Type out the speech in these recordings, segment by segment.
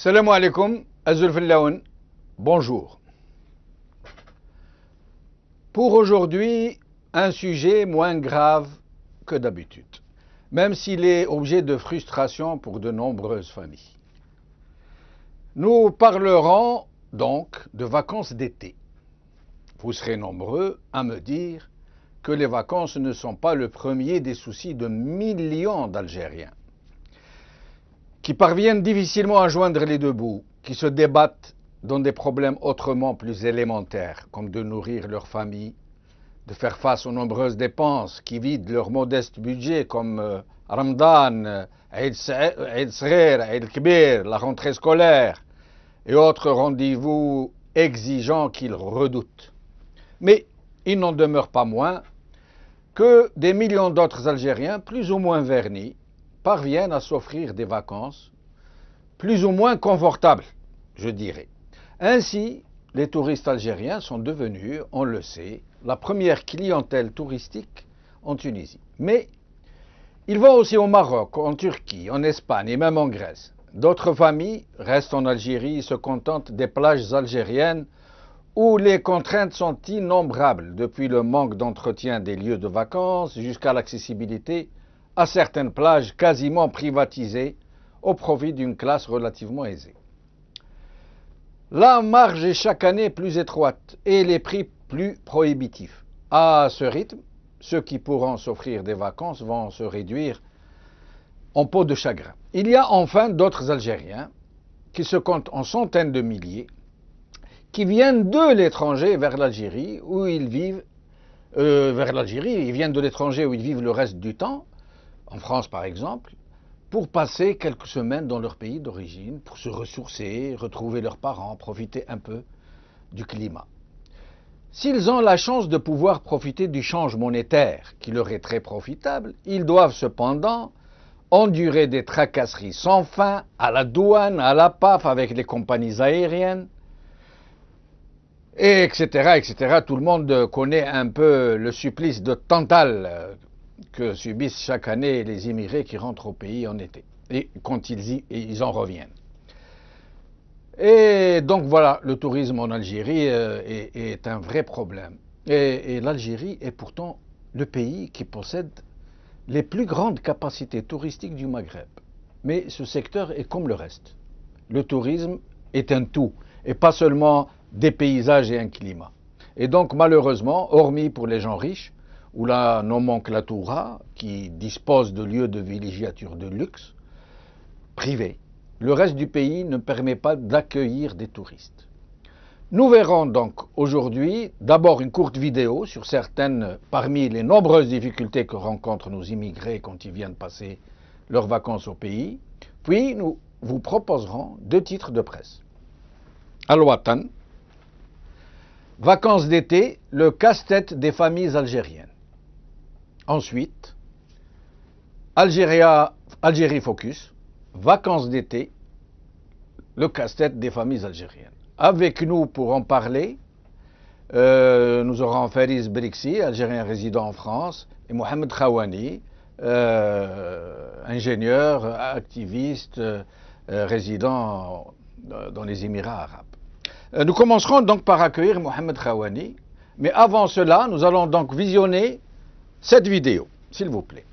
Salam alaikum, Azul Fillaoun, bonjour. Pour aujourd'hui, un sujet moins grave que d'habitude, même s'il est objet de frustration pour de nombreuses familles. Nous parlerons donc de vacances d'été. Vous serez nombreux à me dire que les vacances ne sont pas le premier des soucis de millions d'Algériens, qui parviennent difficilement à joindre les deux bouts, qui se débattent dans des problèmes autrement plus élémentaires, comme de nourrir leur famille, de faire face aux nombreuses dépenses qui vident leur modeste budget, comme Ramadan, Eid Saghir, Eid Kbir, la rentrée scolaire et autres rendez-vous exigeants qu'ils redoutent. Mais il n'en demeure pas moins que des millions d'autres Algériens, plus ou moins vernis, parviennent à s'offrir des vacances plus ou moins confortables, je dirais. Ainsi, les touristes algériens sont devenus, on le sait, la première clientèle touristique en Tunisie. Mais ils vont aussi au Maroc, en Turquie, en Espagne et même en Grèce. D'autres familles restent en Algérie et se contentent des plages algériennes où les contraintes sont innombrables, depuis le manque d'entretien des lieux de vacances jusqu'à l'accessibilité à certaines plages quasiment privatisées au profit d'une classe relativement aisée. La marge est chaque année plus étroite et les prix plus prohibitifs. À ce rythme, ceux qui pourront s'offrir des vacances vont se réduire en peau de chagrin. Il y a enfin d'autres Algériens qui se comptent en centaines de milliers, qui viennent de l'étranger vers l'Algérie où ils vivent, ils viennent de l'étranger où ils vivent le reste du temps, en France par exemple, pour passer quelques semaines dans leur pays d'origine, pour se ressourcer, retrouver leurs parents, profiter un peu du climat. S'ils ont la chance de pouvoir profiter du change monétaire, qui leur est très profitable, ils doivent cependant endurer des tracasseries sans fin à la douane, à la PAF avec les compagnies aériennes, et etc., etc. Tout le monde connaît un peu le supplice de Tantale que subissent chaque année les immigrés qui rentrent au pays en été, et quand ils en reviennent. Et donc voilà, le tourisme en Algérie est un vrai problème. Et l'Algérie est pourtant le pays qui possède les plus grandes capacités touristiques du Maghreb. Mais ce secteur est comme le reste. Le tourisme est un tout, et pas seulement des paysages et un climat. Et donc malheureusement, hormis pour les gens riches, ou la nomenclatura, qui dispose de lieux de villégiature de luxe, privés, le reste du pays ne permet pas d'accueillir des touristes. Nous verrons donc aujourd'hui d'abord une courte vidéo sur certaines parmi les nombreuses difficultés que rencontrent nos immigrés quand ils viennent passer leurs vacances au pays, puis nous vous proposerons deux titres de presse. Al-Watan, vacances d'été, le casse-tête des familles algériennes. Ensuite, Algérie Focus, vacances d'été, le casse-tête des familles algériennes. Avec nous pour en parler, nous aurons Fariz Brixi, Algérien résident en France, et Mohamed Khawani, ingénieur, activiste, résident dans les Émirats arabes. Nous commencerons donc par accueillir Mohamed Khawani, mais avant cela, nous allons donc visionner cette vidéo, s'il vous plaît.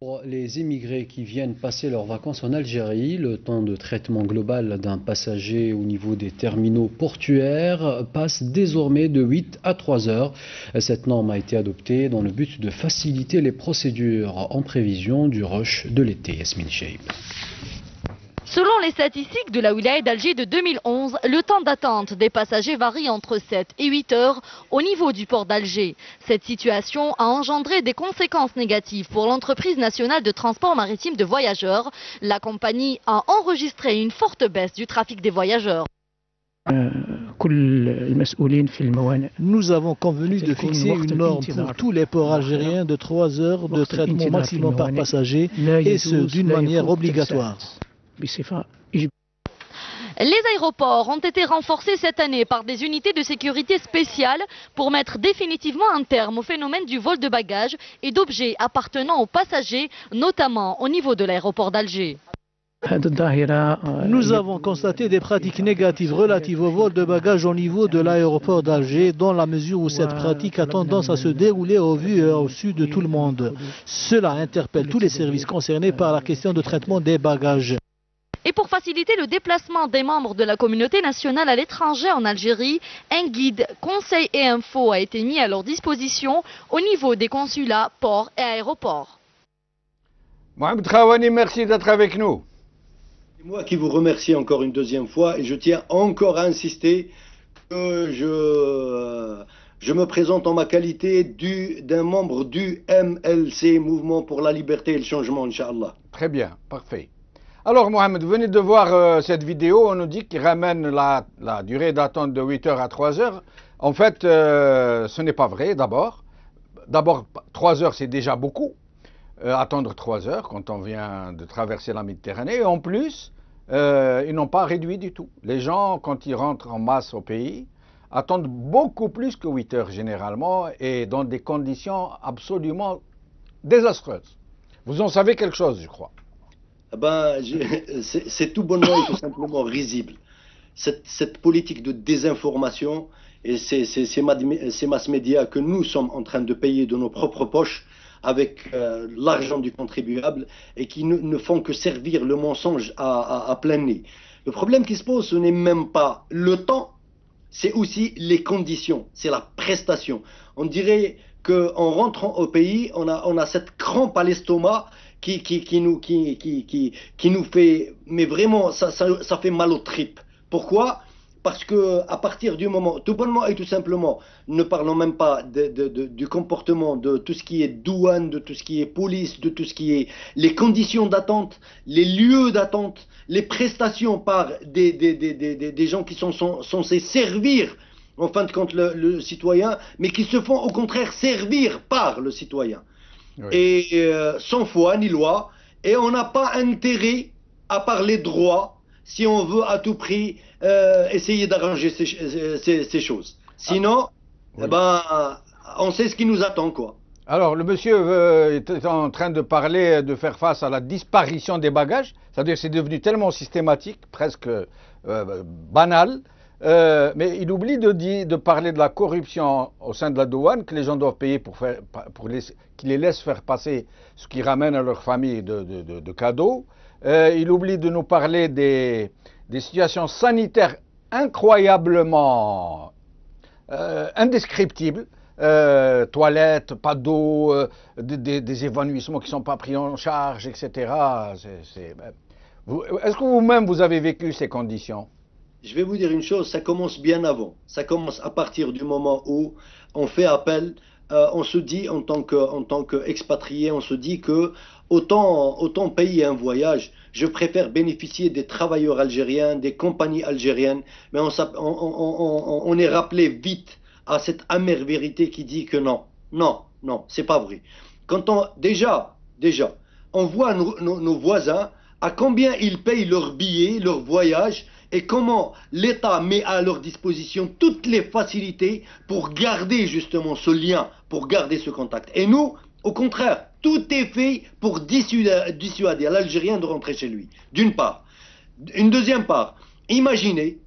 Pour les immigrés qui viennent passer leurs vacances en Algérie, le temps de traitement global d'un passager au niveau des terminaux portuaires passe désormais de 8 à 3 heures. Cette norme a été adoptée dans le but de faciliter les procédures en prévision du rush de l'été. Yasmine Cheib. Selon les statistiques de la wilaya d'Alger de 2011, le temps d'attente des passagers varie entre 7 et 8 heures au niveau du port d'Alger. Cette situation a engendré des conséquences négatives pour l'entreprise nationale de transport maritime de voyageurs. La compagnie a enregistré une forte baisse du trafic des voyageurs. Nous avons convenu de fixer une norme pour tous les ports algériens de 3 heures de traitement maximum par passager, et ce d'une manière obligatoire. Les aéroports ont été renforcés cette année par des unités de sécurité spéciales pour mettre définitivement un terme au phénomène du vol de bagages et d'objets appartenant aux passagers, notamment au niveau de l'aéroport d'Alger. Nous avons constaté des pratiques négatives relatives au vol de bagages au niveau de l'aéroport d'Alger, dans la mesure où cette pratique a tendance à se dérouler au vu et au su de tout le monde. Cela interpelle tous les services concernés par la question de traitement des bagages. Et pour faciliter le déplacement des membres de la communauté nationale à l'étranger en Algérie, un guide, conseil et info a été mis à leur disposition au niveau des consulats, ports et aéroports. Mohamed Khawani, merci d'être avec nous. C'est moi qui vous remercie encore une deuxième fois et je tiens encore à insister que je me présente en ma qualité d'un membre du MLC, Mouvement pour la Liberté et le Changement, Inch'Allah. Très bien, parfait. Alors Mohamed, vous venez de voir cette vidéo, on nous dit qu'il ramène la durée d'attente de 8 heures à 3 heures. En fait, ce n'est pas vrai d'abord. D'abord, 3 heures c'est déjà beaucoup. Attendre 3 heures quand on vient de traverser la Méditerranée. Et en plus, ils n'ont pas réduit du tout. Les gens, quand ils rentrent en masse au pays, attendent beaucoup plus que 8 heures généralement et dans des conditions absolument désastreuses. Vous en savez quelque chose, je crois. C'est tout bonnement et tout simplement risible. Cette politique de désinformation et ces mass médias que nous sommes en train de payer de nos propres poches avec l'argent du contribuable et qui ne font que servir le mensonge à plein nez. Le problème qui se pose, ce n'est même pas le temps, c'est aussi les conditions, c'est la prestation. On dirait qu'en rentrant au pays, on a cette crampe à l'estomac qui nous fait, mais vraiment, ça fait mal aux tripes. Pourquoi ? Parce que à partir du moment, tout bonnement et tout simplement, ne parlons même pas du comportement, de tout ce qui est douane, de tout ce qui est police, de tout ce qui est les conditions d'attente, les lieux d'attente, les prestations par des gens qui sont censés servir, en fin de compte, le citoyen, mais qui se font au contraire servir par le citoyen. Oui. Et sans foi ni loi, et on n'a pas intérêt à parler droit si on veut à tout prix essayer d'arranger ces choses. Sinon, oui. On sait ce qui nous attend, quoi. Alors, le monsieur est en train de parler de faire face à la disparition des bagages, c'est-à-dire que c'est devenu tellement systématique, presque banal, mais il oublie de parler de la corruption au sein de la douane, que les gens doivent payer qu'ils les laissent faire passer ce qui ramène à leur famille de cadeaux. Il oublie de nous parler des situations sanitaires incroyablement indescriptibles. Toilettes, pas d'eau, des évanouissements qui ne sont pas pris en charge, etc. Est-ce que vous-même vous avez vécu ces conditions ? Je vais vous dire une chose, ça commence bien avant. Ça commence à partir du moment où on fait appel, on se dit en tant qu'expatrié, on se dit que autant payer un voyage, je préfère bénéficier des travailleurs algériens, des compagnies algériennes, mais on est rappelé vite à cette amère vérité qui dit que non, c'est pas vrai. Déjà, on voit nos voisins à combien ils payent leurs billets, leurs voyages, et comment l'État met à leur disposition toutes les facilités pour garder justement ce lien, pour garder ce contact. Et nous, au contraire, tout est fait pour dissuader l'Algérien de rentrer chez lui, d'une part. Une deuxième part, imaginez,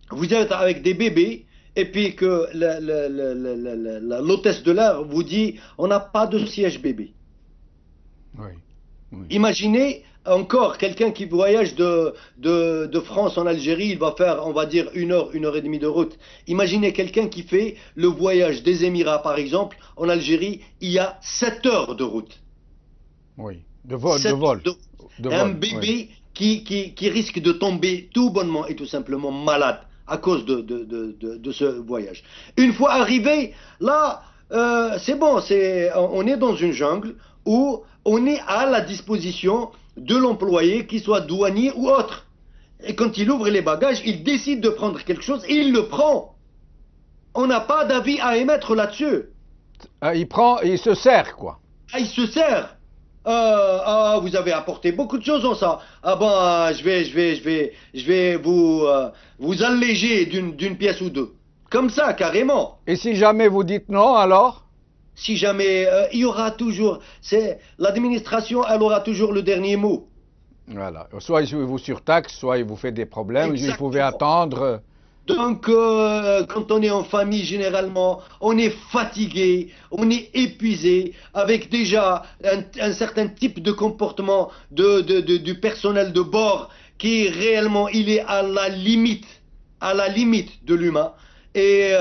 vous êtes avec des bébés, et puis que l'hôtesse de l'air vous dit « on n'a pas de siège bébé ». Oui. Imaginez encore quelqu'un qui voyage de France en Algérie, il va faire, on va dire, 1 heure, 1 heure et demie de route. Imaginez quelqu'un qui fait le voyage des Émirats, par exemple, en Algérie, il y a 7 heures de route. Oui, de vol. Un bébé qui risque de tomber tout bonnement et tout simplement malade à cause de ce voyage. Une fois arrivé, là, c'est bon, on est dans une jungle où on est à la disposition de l'employé, qu'il soit douanier ou autre. Et quand il ouvre les bagages, il décide de prendre quelque chose et il le prend. On n'a pas d'avis à émettre là-dessus. Il se sert, quoi. Il se sert. Vous avez apporté beaucoup de choses en ça. Je vais vous alléger d'une pièce ou deux. Comme ça, carrément. Et si jamais vous dites non, alors ? Si jamais, il y aura toujours, l'administration, elle aura toujours le dernier mot. Voilà. Soit il vous surtaxe, soit il vous fait des problèmes. Exactement. Vous pouvez attendre. Donc, quand on est en famille, généralement, on est fatigué, on est épuisé, avec déjà un certain type de comportement du personnel de bord qui réellement, il est à la limite de l'humain. Et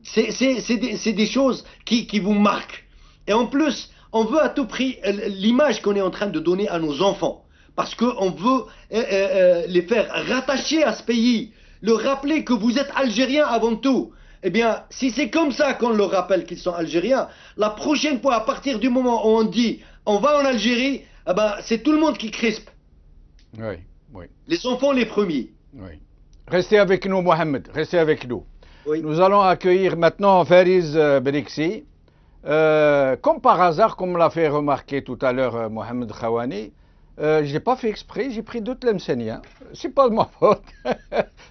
c'est des choses qui vous marquent. Et en plus, on veut à tout prix l'image qu'on est en train de donner à nos enfants. Parce qu'on veut les faire rattacher à ce pays, leur rappeler que vous êtes Algériens avant tout. Eh bien, si c'est comme ça qu'on leur rappelle qu'ils sont Algériens, la prochaine fois, à partir du moment où on dit on va en Algérie, eh ben, c'est tout le monde qui crispe. Oui, oui. Les enfants les premiers. Oui. Restez avec nous, Mohamed, restez avec nous. Oui. Nous allons accueillir maintenant Fariz Beriksi. Comme par hasard, comme l'a fait remarquer tout à l'heure Mohamed Khawani, je n'ai pas fait exprès, j'ai pris deux Tlemceniens. C'est pas de ma faute.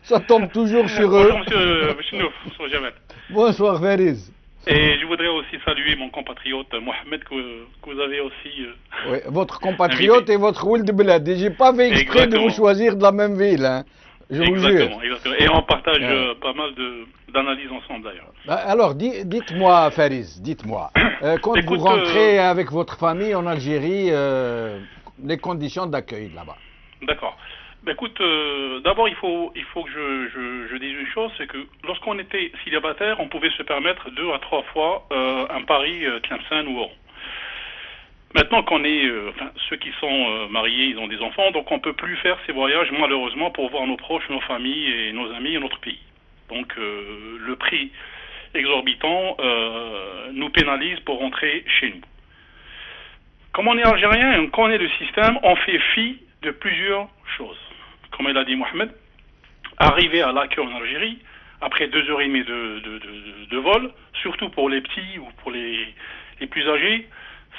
Ça tombe toujours sur eux. Bonjour monsieur Chenouf, bonjour Jamel. Bonsoir Fariz. Et je voudrais aussi saluer mon compatriote Mohamed que vous avez aussi... Oui, votre compatriote et votre Ould Bled. Je n'ai pas fait exprès de vous choisir de la même ville. Hein. Je vous jure. Exactement. Et on partage pas mal d'analyses ensemble d'ailleurs. Alors, dites-moi Fariz, dites-moi. Quand vous rentrez avec votre famille en Algérie, les conditions d'accueil là-bas. D'accord. Ben écoute, d'abord il faut que je dise une chose, c'est que lorsqu'on était célibataire, on pouvait se permettre 2 à 3 fois un Paris, Tlemcen ou Oran. Maintenant qu'on est, ceux qui sont mariés, ils ont des enfants, donc on peut plus faire ces voyages malheureusement pour voir nos proches, nos familles et nos amis et notre pays. Donc le prix exorbitant nous pénalise pour rentrer chez nous. Comme on est algérien et on connaît le système, on fait fi de plusieurs choses. Comme il a dit Mohamed, arriver à l'accueil en Algérie, après 2h30 de vol, surtout pour les petits ou pour les plus âgés,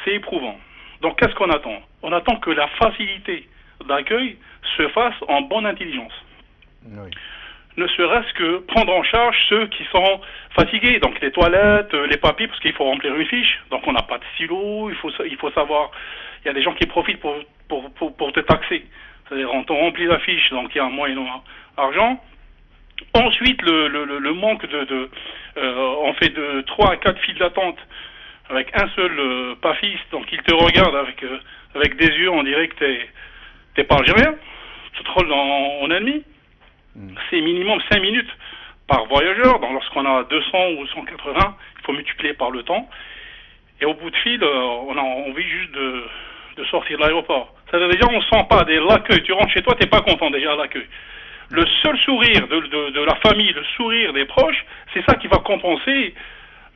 c'est éprouvant. Donc qu'est-ce qu'on attend? On attend que la facilité d'accueil se fasse en bonne intelligence. Oui. Ne serait-ce que prendre en charge ceux qui sont fatigués, donc les toilettes, les papiers, parce qu'il faut remplir une fiche, donc on n'a pas de stylo, il faut savoir, il y a des gens qui profitent pour te taxer, c'est-à-dire on remplit la fiche, donc il y a un moyen d'argent. Ensuite, le manque on fait de 3 à 4 files d'attente avec un seul pafiste, donc il te regarde avec des yeux, on dirait que t'es pas algérien, tu te rôles en ennemi. C'est minimum 5 minutes par voyageur. Donc lorsqu'on a 200 ou 180, il faut multiplier par le temps. Et au bout de fil, on a envie juste de sortir de l'aéroport. C'est-à-dire déjà, on ne sent pas l'accueil. Tu rentres chez toi, tu n'es pas content déjà à l'accueil. Le seul sourire de la famille, le sourire des proches, c'est ça qui va compenser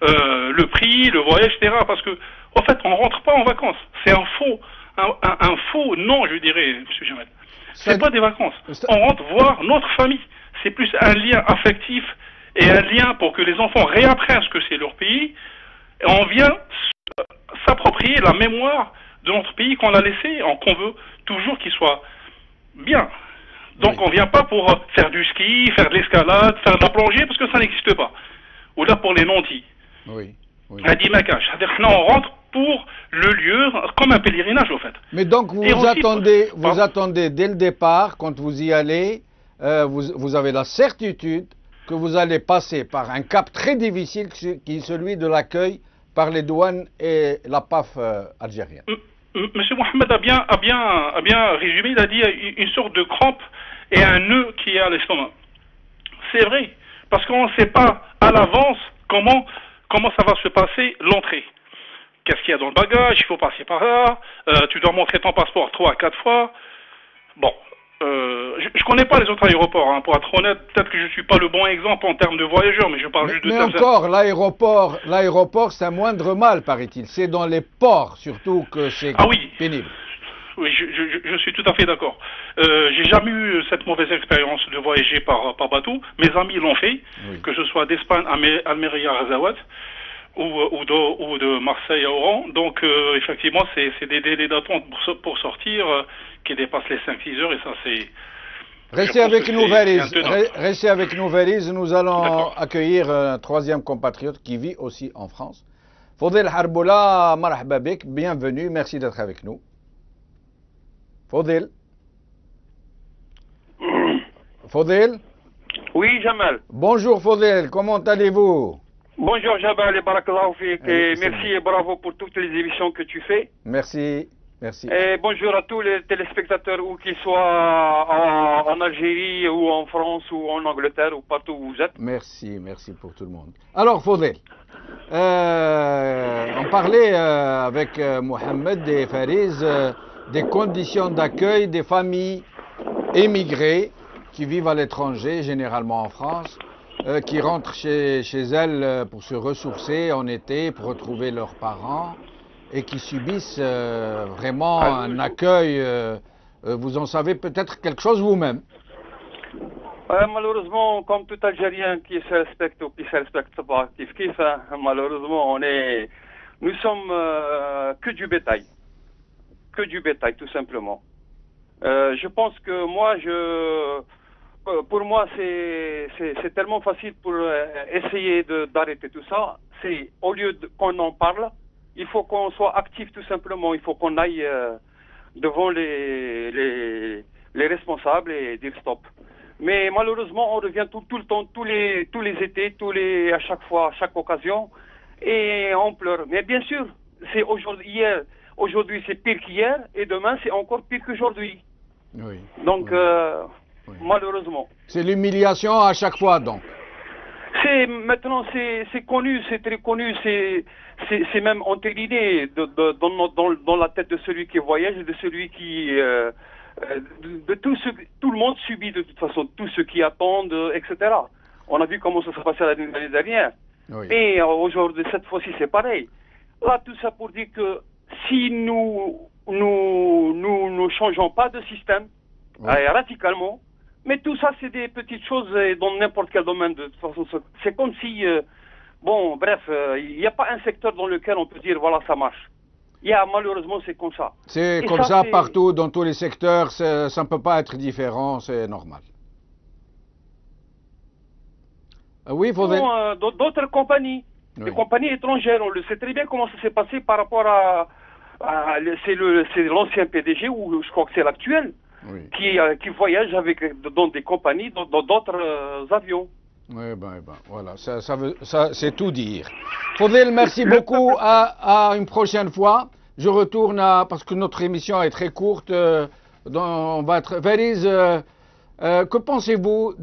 le prix, le voyage, etc. Parce que, en fait, on ne rentre pas en vacances. C'est un faux non, je dirais, M. Jamel. C'est pas des vacances. On rentre voir notre famille. C'est plus un lien affectif et un lien pour que les enfants réapprennent ce que c'est leur pays. Et on vient s'approprier la mémoire de notre pays qu'on a laissé, qu'on veut toujours qu'il soit bien. Donc on vient pas pour faire du ski, faire de l'escalade, faire de la plongée, parce que ça n'existe pas. Ou là pour les nantis. Oui. Un dimacage. C'est-à-dire que non, on rentre pour le lieu, comme un pèlerinage, au fait. Mais donc, vous attendez dès le départ, quand vous y allez, vous avez la certitude que vous allez passer par un cap très difficile qui est celui de l'accueil par les douanes et la PAF algérienne. Monsieur Mohamed a bien résumé, il a dit une sorte de crampe et un nœud qui est à l'estomac. C'est vrai, parce qu'on ne sait pas à l'avance comment ça va se passer l'entrée. Qu'est-ce qu'il y a dans le bagage? Il faut passer par là. Tu dois montrer ton passeport 3 à 4 fois. Bon, je connais pas les autres aéroports. Hein, pour être honnête, peut-être que je suis pas le bon exemple en termes de voyageurs, mais je parle juste de... Mais encore, l'aéroport, c'est un moindre mal, paraît-il. C'est dans les ports, surtout, que c'est pénible. Oui, je suis tout à fait d'accord. J'ai jamais eu cette mauvaise expérience de voyager par bateau. Mes amis l'ont fait, que ce soit d'Espagne à Almeria à Razawat, ou de Marseille à Oran. Donc effectivement c'est des délais d'attente pour sortir qui dépassent les 5-6 heures et ça c'est... Restez avec nous Fariz, nous allons accueillir un troisième compatriote qui vit aussi en France. Fodel Harboula, marhaba bik, bienvenue, merci d'être avec nous. Fodil. Fodil. Oui, Jamal. Bonjour Fodil, comment allez-vous? Bonjour Jabal et Barakallahu Fik, et merci et bravo pour toutes les émissions que tu fais. Merci, merci. Et bonjour à tous les téléspectateurs, où qu'ils soient en Algérie ou en France ou en Angleterre ou partout où vous êtes. Merci, merci pour tout le monde. Alors Fodil, on parlait avec Mohamed et Fariz des conditions d'accueil des familles émigrées qui vivent à l'étranger, généralement en France, qui rentrent chez elles pour se ressourcer en été, pour retrouver leurs parents, et qui subissent vraiment un accueil. Vous en savez peut-être quelque chose vous-même. Malheureusement, comme tout Algérien qui se respecte ou qui se respecte pas, malheureusement, nous sommes que du bétail. Que du bétail, tout simplement. Je pense que pour moi, c'est tellement facile pour essayer d'arrêter tout ça. C'est au lieu qu'on en parle, il faut qu'on soit actif tout simplement. Il faut qu'on aille devant les responsables et dire stop. Mais malheureusement, on revient tout le temps, tous les étés, à chaque fois, à chaque occasion, et on pleure. Mais bien sûr, c'est aujourd'hui c'est pire qu'hier, et demain c'est encore pire qu'aujourd'hui. Oui. Donc. Oui. Oui. Malheureusement. C'est l'humiliation à chaque fois, donc. Maintenant, c'est connu, c'est très connu, c'est même entériné dans la tête de celui qui voyage et de celui qui, tout le monde subit de toute façon, tous ceux qui attendent, etc. On a vu comment ça s'est passé l'année dernière. Oui. Et aujourd'hui, cette fois-ci, c'est pareil. Là, tout ça pour dire que si nous changeons pas de système, oui, radicalement. Mais tout ça, c'est des petites choses dans n'importe quel domaine. De toute façon, c'est comme si, il n'y a pas un secteur dans lequel on peut dire, voilà, ça marche. Malheureusement, c'est comme ça. C'est comme ça partout, dans tous les secteurs. Ça ne peut pas être différent, c'est normal. Oui, il faudrait... D'autres compagnies, oui, des compagnies étrangères, on le sait très bien comment ça s'est passé par rapport c'est l'ancien PDG, ou je crois que c'est l'actuel. Oui. Qui voyage dans des compagnies, dans d'autres avions. Oui, voilà, ça c'est tout dire. Fodil, merci beaucoup, à une prochaine fois. Je retourne parce que notre émission est très courte. On va être... Fariz, que pensez-vous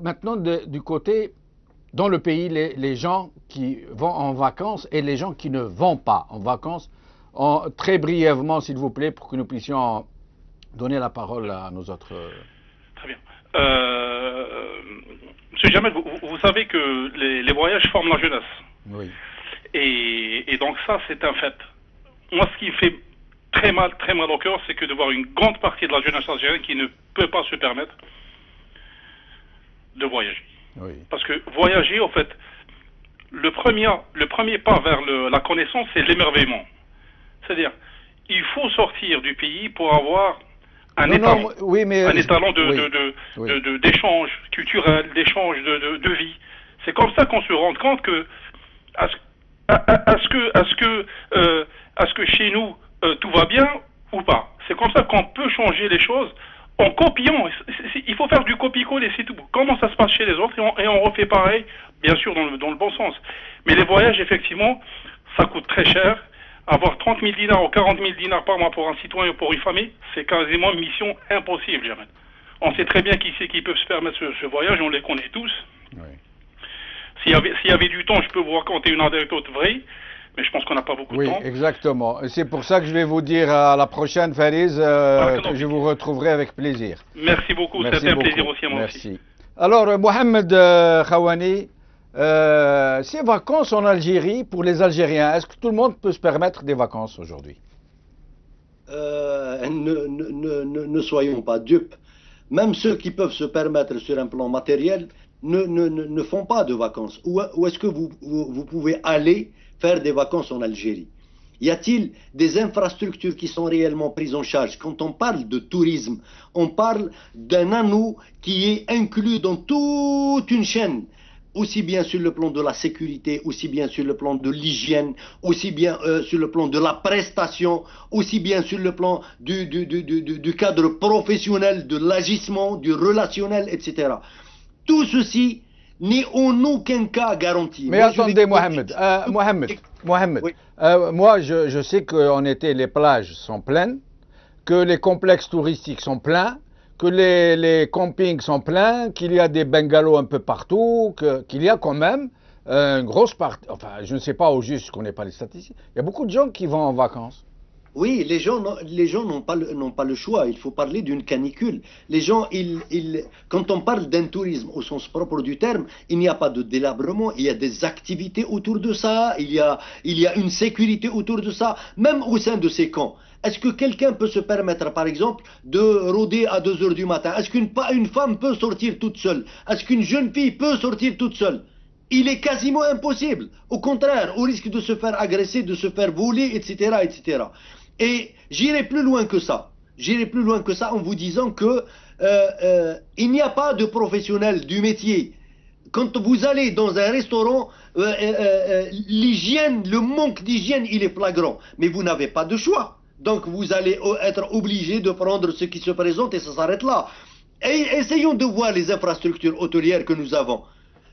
maintenant du côté, dans le pays, les gens qui vont en vacances et les gens qui ne vont pas en vacances? Très brièvement, s'il vous plaît, pour que nous puissions donner la parole à nos autres... Très bien. Monsieur Jamel, vous savez que les voyages forment la jeunesse. Oui. Et donc ça, c'est un fait. Moi, ce qui me fait très mal au cœur, c'est que de voir une grande partie de la jeunesse algérienne qui ne peut pas se permettre de voyager. Oui. Parce que voyager, en fait, le premier pas vers la connaissance, c'est l'émerveillement. C'est-à-dire, il faut sortir du pays pour avoir un étalon d'échange culturel, d'échange de vie. C'est comme ça qu'on se rend compte que à ce que chez nous tout va bien ou pas. C'est comme ça qu'on peut changer les choses en copiant. Il faut faire du copier-coller, c'est tout. Comment ça se passe chez les autres et on refait pareil, bien sûr dans le bon sens. Mais les voyages, effectivement, ça coûte très cher. Avoir 30 000 dinars ou 40 000 dinars par mois pour un citoyen ou pour une famille, c'est quasiment une mission impossible, Jamel. On sait très bien qui c'est qui peuvent se permettre ce voyage, on les connaît tous. Oui. S'il y avait du temps, je peux vous raconter une anecdote vraie, mais je pense qu'on n'a pas beaucoup de temps. Oui, exactement. C'est pour ça que je vais vous dire à la prochaine, Fariz, que je vous retrouverai avec plaisir. Merci beaucoup, c'était un plaisir aussi à moi aussi. Alors, Mohamed Khawani, ces vacances en Algérie, pour les Algériens, est-ce que tout le monde peut se permettre des vacances aujourd'hui? Ne soyons pas dupes. Même ceux qui peuvent se permettre sur un plan matériel ne font pas de vacances. Où est-ce que vous pouvez aller faire des vacances en Algérie? Y a-t-il des infrastructures qui sont réellement prises en charge? Quand on parle de tourisme, on parle d'un anneau qui est inclus dans toute une chaîne. aussi bien sur le plan de la sécurité, aussi bien sur le plan de l'hygiène, aussi bien sur le plan de la prestation, aussi bien sur le plan du cadre professionnel, de l'agissement, du relationnel, etc. Tout ceci n'est en aucun cas garanti. Mais attendez, Mohamed, Oui. Moi je sais qu'en été les plages sont pleines, que les complexes touristiques sont pleins, que les campings sont pleins, qu'il y a des bungalows un peu partout, qu'il y a quand même une grosse partie, enfin je ne sais pas au juste, je ne connais pas les statistiques, il y a beaucoup de gens qui vont en vacances. Oui, les gens n'ont pas le choix. Il faut parler d'une canicule. Les gens, quand on parle d'un tourisme au sens propre du terme, il n'y a pas de délabrement. Il y a des activités autour de ça. Il y a une sécurité autour de ça, même au sein de ces camps. Est-ce que quelqu'un peut se permettre, par exemple, de rôder à 2 heures du matin? Est-ce qu'une femme peut sortir toute seule? Est-ce qu'une jeune fille peut sortir toute seule? Il est quasiment impossible. Au contraire, au risque de se faire agresser, de se faire voler, etc., etc. Et j'irai plus loin que ça. J'irai plus loin que ça en vous disant que il n'y a pas de professionnels du métier. Quand vous allez dans un restaurant, l'hygiène, le manque d'hygiène, il est flagrant. Mais vous n'avez pas de choix. Donc vous allez être obligé de prendre ce qui se présente et ça s'arrête là. Et essayons de voir les infrastructures hôtelières que nous avons.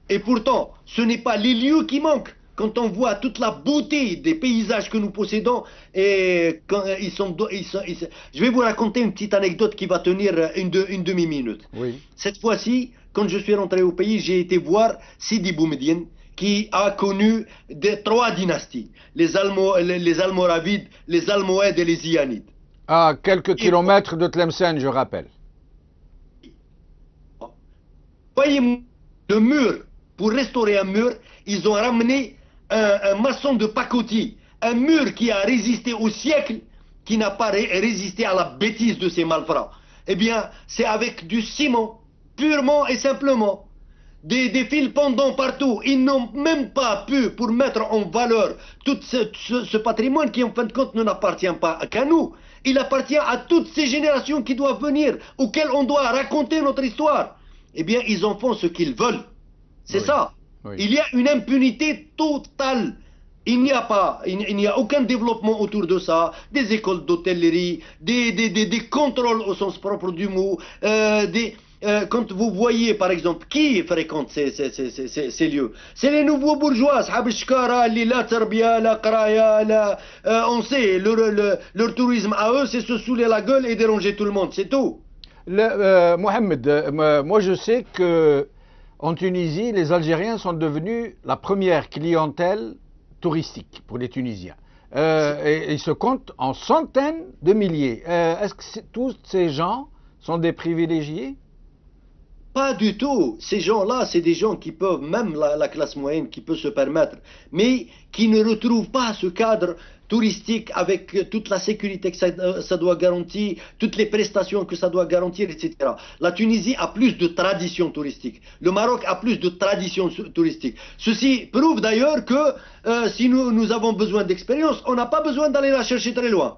Et pourtant, ce n'est pas les lieux qui manquent. Quand on voit toute la beauté des paysages que nous possédons, et quand je vais vous raconter une petite anecdote qui va tenir une demi-minute. Oui. Cette fois-ci, quand je suis rentré au pays, j'ai été voir Sidi Boumediene, qui a connu 3 dynasties, les Almoravides, les Almohades et les Zianides. À quelques kilomètres de Tlemcen, je rappelle. Voyez le mur, pour restaurer un mur, ils ont ramené un maçon de pacotille, un mur qui a résisté au siècle, qui n'a pas résisté à la bêtise de ces malfrats. Eh bien, c'est avec du ciment, purement et simplement. Des fils pendants partout. Ils n'ont même pas pu, pour mettre en valeur tout ce patrimoine qui, en fin de compte, ne n'appartient pas qu'à nous. Il appartient à toutes ces générations qui doivent venir, auxquelles on doit raconter notre histoire. Eh bien, ils en font ce qu'ils veulent. C'est ça. Oui. Il y a une impunité totale. Il n'y a aucun développement autour de ça. Des écoles d'hôtellerie, des contrôles au sens propre du mot. Quand vous voyez, par exemple, qui fréquente ces lieux, c'est les nouveaux bourgeois. On sait, leur tourisme à eux, c'est se saouler la gueule et déranger tout le monde. C'est tout. Mohamed, moi je sais que en Tunisie, les Algériens sont devenus la première clientèle touristique pour les Tunisiens. Et ils se comptent en centaines de milliers. Est-ce que tous ces gens sont des privilégiés? Pas du tout. Ces gens-là, c'est des gens qui peuvent, même la classe moyenne, qui peut se permettre, mais qui ne retrouvent pas ce cadre touristique avec toute la sécurité que ça doit garantir, toutes les prestations que ça doit garantir, etc. La Tunisie a plus de tradition touristique. Le Maroc a plus de tradition touristique. Ceci prouve d'ailleurs que si nous avons besoin d'expérience, on n'a pas besoin d'aller la chercher très loin.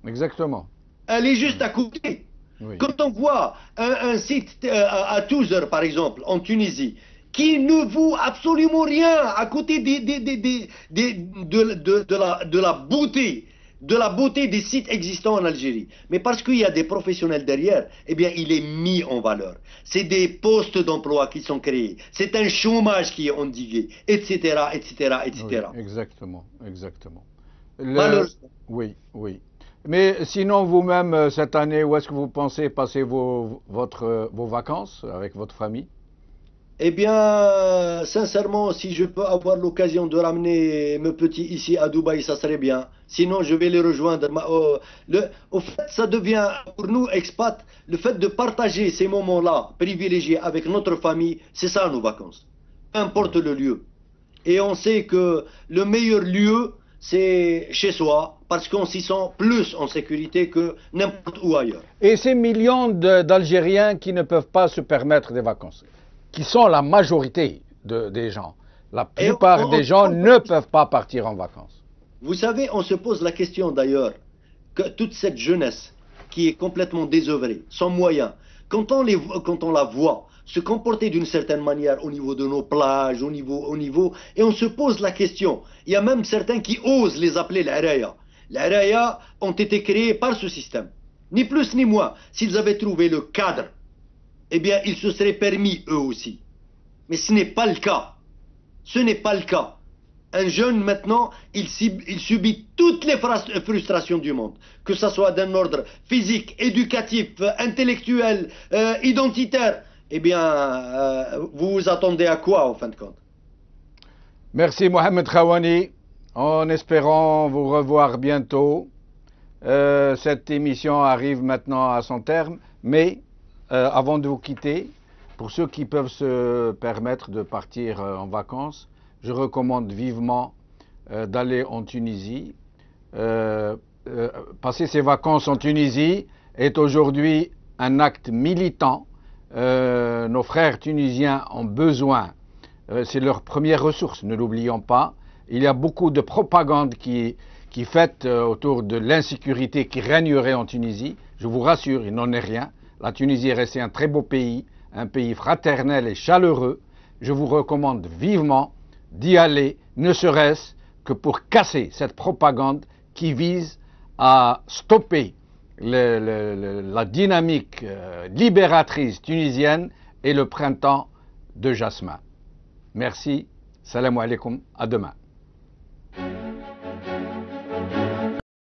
Exactement. Elle est juste à côté. Oui. Quand on voit un site à Touzer, par exemple, en Tunisie, qui ne vaut absolument rien à côté de la beauté des sites existants en Algérie. Mais parce qu'il y a des professionnels derrière, eh bien, il est mis en valeur. C'est des postes d'emploi qui sont créés. C'est un chômage qui est endigué, etc., etc., etc. Oui, exactement, exactement. Malheureusement. Oui, oui. Mais sinon, vous-même, cette année, où est-ce que vous pensez passer vos vacances avec votre famille? Eh bien, sincèrement, si je peux avoir l'occasion de ramener mes petits ici à Dubaï, ça serait bien. Sinon, je vais les rejoindre. Au fait, ça devient, pour nous, expats, le fait de partager ces moments-là, privilégiés avec notre famille, c'est ça nos vacances. Peu importe le lieu. Et on sait que le meilleur lieu, c'est chez soi, parce qu'on s'y sent plus en sécurité que n'importe où ailleurs. Et ces millions d'Algériens qui ne peuvent pas se permettre des vacances, qui sont la majorité des gens. La plupart des gens ne peuvent pas partir en vacances. Vous savez, on se pose la question d'ailleurs, que toute cette jeunesse qui est complètement désœuvrée, sans moyens, quand on la voit se comporter d'une certaine manière au niveau de nos plages, au niveau, et on se pose la question. Il y a même certains qui osent les appeler l'Araya. Les Araya ont été créés par ce système. Ni plus ni moins. S'ils avaient trouvé le cadre, eh bien, ils se seraient permis eux aussi. Mais ce n'est pas le cas. Ce n'est pas le cas. Un jeune, maintenant, il subit toutes les frustrations du monde, que ce soit d'un ordre physique, éducatif, intellectuel, identitaire. Eh bien, vous vous attendez à quoi, en fin de compte? Merci, Mohamed Khawani. En espérant vous revoir bientôt. Cette émission arrive maintenant à son terme, mais avant de vous quitter, pour ceux qui peuvent se permettre de partir en vacances, je recommande vivement d'aller en Tunisie. Passer ses vacances en Tunisie est aujourd'hui un acte militant. Nos frères tunisiens ont besoin, c'est leur première ressource, ne l'oublions pas. Il y a beaucoup de propagande qui est faite autour de l'insécurité qui régnerait en Tunisie. Je vous rassure, il n'en est rien. La Tunisie est restée un très beau pays, un pays fraternel et chaleureux. Je vous recommande vivement d'y aller, ne serait-ce que pour casser cette propagande qui vise à stopper la dynamique libératrice tunisienne et le printemps de jasmin. Merci, salam alaikum, à demain.